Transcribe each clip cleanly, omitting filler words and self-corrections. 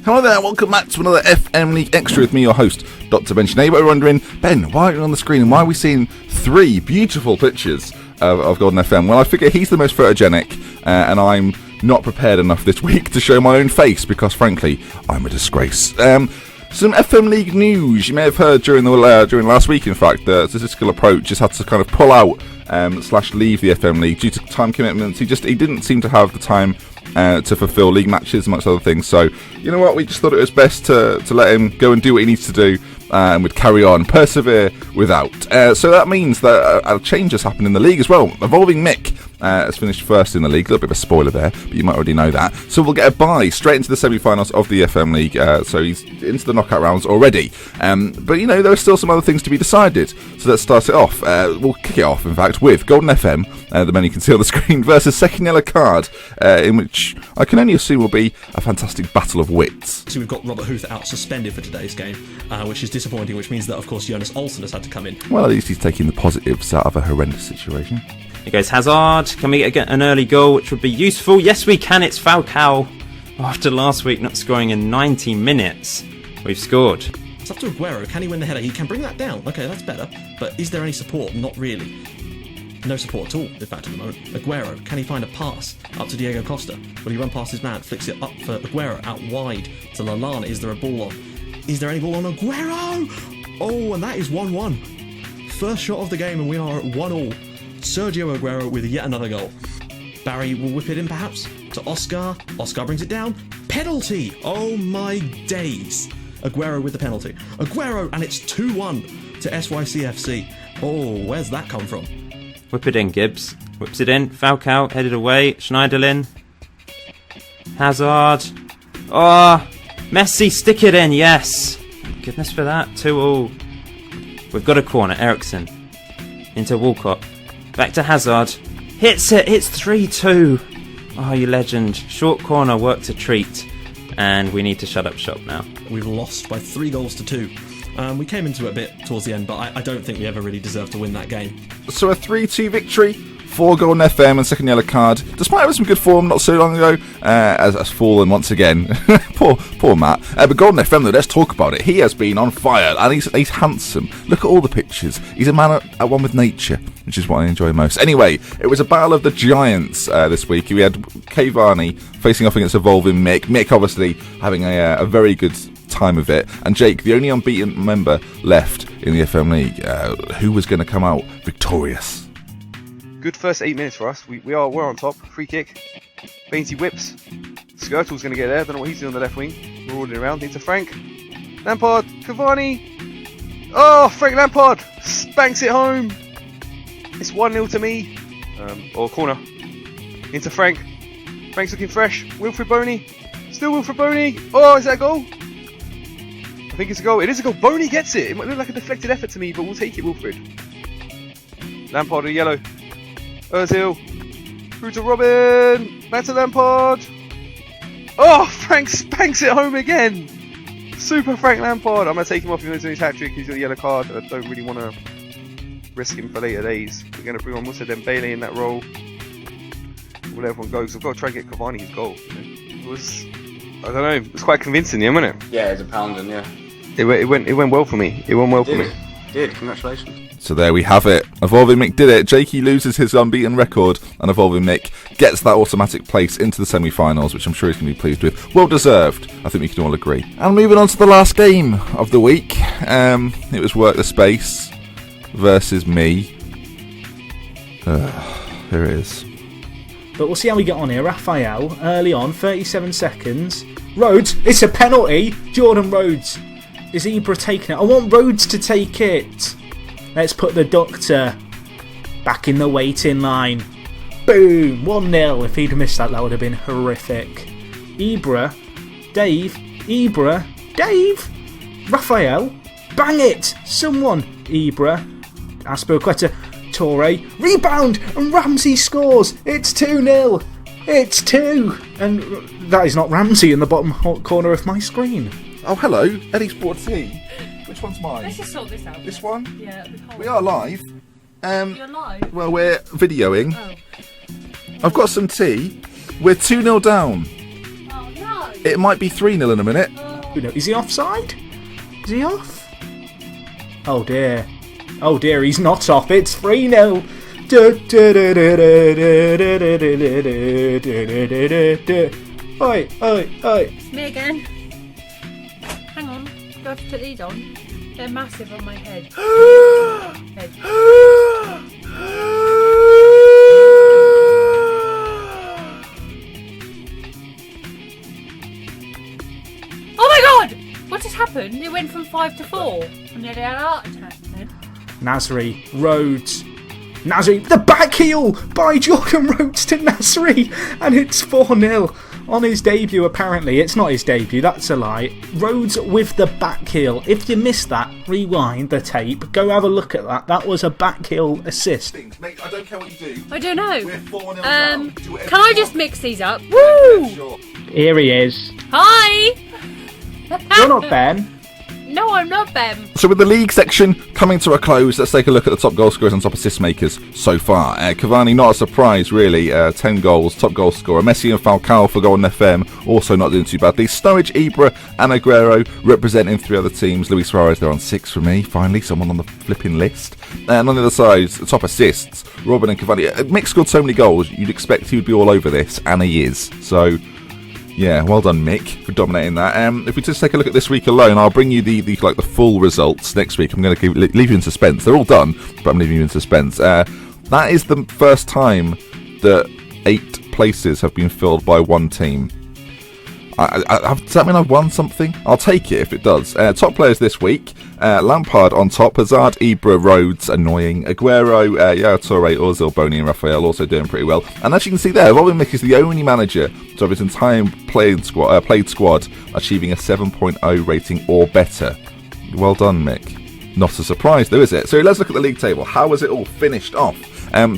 Hello there, welcome back to another FM League Extra with me, your host, Dr. Ben Sinead. We're wondering, Ben, why are you on the screen and why are we seeing three beautiful pictures of Golden FM? Well, I figure he's the most photogenic and I'm not prepared enough this week to show my own face because, frankly, I'm a disgrace. Some FM League news. You may have heard during last week, in fact, the Statistical Approach just had to kind of pull out / leave the FM League due to time commitments. He didn't seem to have the time to fulfil league matches, amongst other things. So, you know what? We just thought it was best to let him go and do what he needs to do, and we'd carry on, persevere without. So that means that a change has happened in the league as well. Evolving Mick has finished first in the league. A little bit of a spoiler there, but you might already know that. So we'll get a bye straight into the semi-finals of the FM League. So he's into the knockout rounds already. But, you know, there are still some other things to be decided. So let's start it off. We'll kick it off, in fact, with Golden FM, the man you can see on the screen, versus Second Yellow Card, in which I can only assume will be a fantastic battle of wits. So we've got Robert Huth out suspended for today's game, which is disappointing, which means that, of course, Jonas Olsen has had to come in. Well, at least he's taking the positives out of a horrendous situation. It goes Hazard. Can we get an early goal, which would be useful? Yes, we can. It's Falcao. After last week not scoring in 90 minutes, we've scored. It's up to Aguero. Can he win the header? He can bring that down. Okay, that's better. But is there any support? Not really. No support at all, in fact, at the moment. Aguero, can he find a pass up to Diego Costa? Will he run past his man? Flicks it up for Aguero, out wide to Lallana. Is there a ball on? Is there any ball on Aguero? Oh, and that is 1-1. First shot of the game, and we are at 1-1. Sergio Aguero with yet another goal. Barry will whip it in, perhaps, to Oscar. Oscar brings it down. Penalty! Oh my days. Aguero with the penalty. Aguero, and it's 2-1 to SYCFC. Oh, where's that come from? Whip it in, Gibbs. Whips it in. Falcao headed away. Schneiderlin. Hazard. Oh, Messi, stick it in, yes. Goodness for that. 2-2. We've got a corner. Ericsson. Into Walcott. Back to Hazard. Hits it. It's 3-2. Oh, you legend. Short corner, work to treat. And we need to shut up shop now. We've lost by 3-2. We came into it a bit towards the end, but I don't think we ever really deserved to win that game. So a 3-2 victory for Golden FM and Second Yellow Card, despite having some good form not so long ago, has fallen once again. poor Matt. But Golden FM, though, let's talk about it. He has been on fire, and he's handsome. Look at all the pictures. He's a man at one with nature, which is what I enjoy most. Anyway, it was a battle of the giants this week. We had Kay Varney facing off against Evolving Mick. Mick, obviously, having a very good time of it, and Jake, the only unbeaten member left in the FM League, who was going to come out victorious. Good first 8 minutes for us. We're on top. Free kick. Bainty whips. Skirtle's going to get there. Don't know what he's doing on the left wing. We're rolling around. Into Frank. Lampard. Cavani. Oh, Frank Lampard spanks it home. It's 1-0 to me. Or corner. Into Frank. Frank's looking fresh. Wilfred Boney. Still Wilfred Boney. Oh, is that a goal? I think it's a goal. It is a goal. Boney gets it. It might look like a deflected effort to me, but we'll take it, Wilfred. Lampard a yellow. Ozil. Through to Robin. Back to Lampard. Oh, Frank spanks it home again. Super Frank Lampard. I'm going to take him off even though he's on his hat-trick. He's got a yellow card. I don't really want to risk him for later days. We're going to bring on Moussa Dembele in that role. We'll let everyone go because I've got to try and get Cavani his goal. It was, I don't know, it was quite convincing, yeah, wasn't it? Yeah, it's a pounding, yeah. It went well for me. It went well for me. It did, congratulations. So there we have it. Evolving Mick did it. Jakey loses his unbeaten record, and Evolving Mick gets that automatic place into the semi-finals, which I'm sure he's going to be pleased with. Well deserved, I think we can all agree. And moving on to the last game of the week. It was Work the Space versus me. Here it is. But we'll see how we get on here. Raphael, early on, 37 seconds. Rhodes, it's a penalty. Jordan Rhodes. Is Ibra taking it? I want Rhodes to take it. Let's put the Doctor back in the waiting line. Boom! 1-0. If he'd missed that, that would have been horrific. Ibra. Dave. Ibra. Dave. Raphael. Bang it! Someone. Ibra. Aspilicueta. Torre. Rebound! And Ramsey scores! It's 2-0. It's 2. And that is not Ramsey in the bottom corner of my screen. Oh, hello. Eddie Sport Tea. Which one's mine? Let's just sort this out. This one? Yeah, it'll be cold. We are live. You're live? Well, we're videoing. Oh. I've got some tea. We're 2-0 down. Oh, no. It might be 3-0 in a minute. Is he offside? Is he off? Oh dear. Oh dear, he's not off. It's 3-0. Oi, oi, oi. It's me again. Hang on. Do I have to put these on? They're massive on my head. Oh my god! What just happened? It went from 5 to 4. I nearly had a heart attack then. Nasri, Rhodes. Nasri, the back heel by Jordan Rhodes to Nasri, and it's 4-0 on his debut. Apparently, it's not his debut. That's a lie. Rhodes with the back heel. If you missed that, rewind the tape. Go have a look at that. That was a back heel assist. Mate, I don't care what you do. I don't know. We're 4-0 now. Can I just mix these up? Woo! Sure. Here he is. Hi! You're not Ben. No, I'm not Ben. So with the league section coming to a close, let's take a look at the top goal scorers and top assist makers so far. Cavani, not a surprise really, 10 goals, top goal scorer. Messi and Falcao for Golden FM, also not doing too badly. Sturridge, Ibra and Aguero representing 3 other teams. Luis Suarez, they're on 6 for me, finally, someone on the flipping list. And on the other side, the top assists, Robin and Cavani. Mick scored so many goals, you'd expect he would be all over this, and he is. So yeah, well done, Mick, for dominating that. If we just take a look at this week alone, I'll bring you the full results next week. I'm going to leave you in suspense. They're all done, but I'm leaving you in suspense. That is the first time that 8 places have been filled by one team. Does that mean I've won something? I'll take it if it does. Top players this week: Lampard on top, Hazard, Ibra, Rhodes, annoying, Aguero, Yaya Toure, Ozil, Bony and Raphael also doing pretty well. And as you can see there, Robin Mick is the only manager to have his entire played squad achieving a 7.0 rating or better. Well done, Mick. Not a surprise though, is it? So let's look at the league table. How was it all finished off?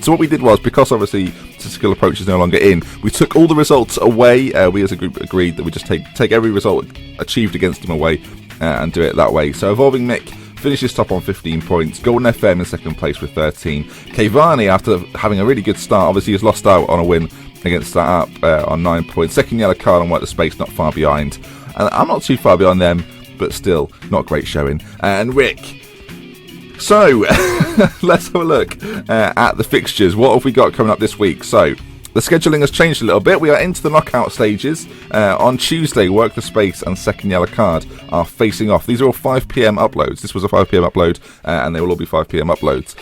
So what we did was, because obviously statistical approach is no longer in, we took all the results away. We as a group agreed that we just take every result achieved against them away and do it that way. So Evolving Mick finishes top on 15 points. Golden FM in second place with 13. Cavani, after having a really good start, obviously has lost out on a win against that up on 9 points. Second yellow card on White the Space, not far behind. And I'm not too far behind them, but still not great showing. And Rick. So, let's have a look at the fixtures. What have we got coming up this week? So, the scheduling has changed a little bit. We are into the knockout stages. On Tuesday, Work the Space and Second Yellow Card are facing off. These are all 5 p.m. uploads. This was a 5 p.m. upload, and they will all be 5 p.m. uploads.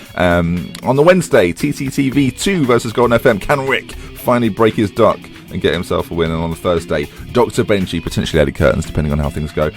On the Wednesday, TTTV 2 versus Golden FM. Can Rick finally break his duck and get himself a win? And on the Thursday, Dr. Benji, potentially Eddie Curtains, depending on how things go,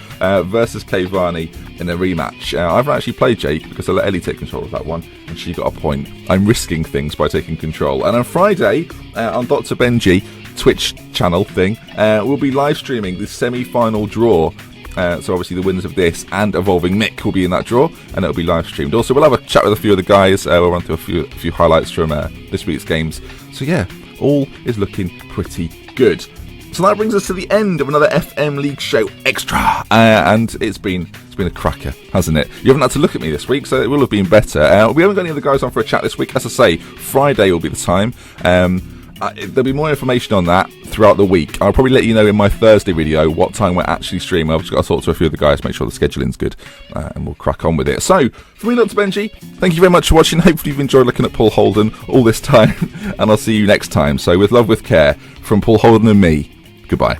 versus Cavani in a rematch. I haven't actually played Jake because I let Ellie take control of that one, and she got a point. I'm risking things by taking control. And on Friday, on Dr. Benji Twitch channel thing, we'll be live streaming the semi-final draw. So obviously the winners of this and Evolving Mick will be in that draw, and it'll be live streamed. Also, we'll have a chat with a few of the guys. We'll run through a few highlights from this week's games. So yeah, all is looking pretty good. So that brings us to the end of another FM League Show Extra, and it's been a cracker, hasn't it? You haven't had to look at me this week, so it will have been better. We haven't got any other guys on for a chat this week. As I say, Friday will be the time. There'll be more information on that throughout the week. I'll probably let you know in my Thursday video what time we're actually streaming. I've just got to talk to a few of the guys, make sure the scheduling's good, and we'll crack on with it. So, for me, Dr. Benji, thank you very much for watching. Hopefully you've enjoyed looking at Paul Holden all this time, and I'll see you next time. So, with love, with care, from Paul Holden and me, goodbye.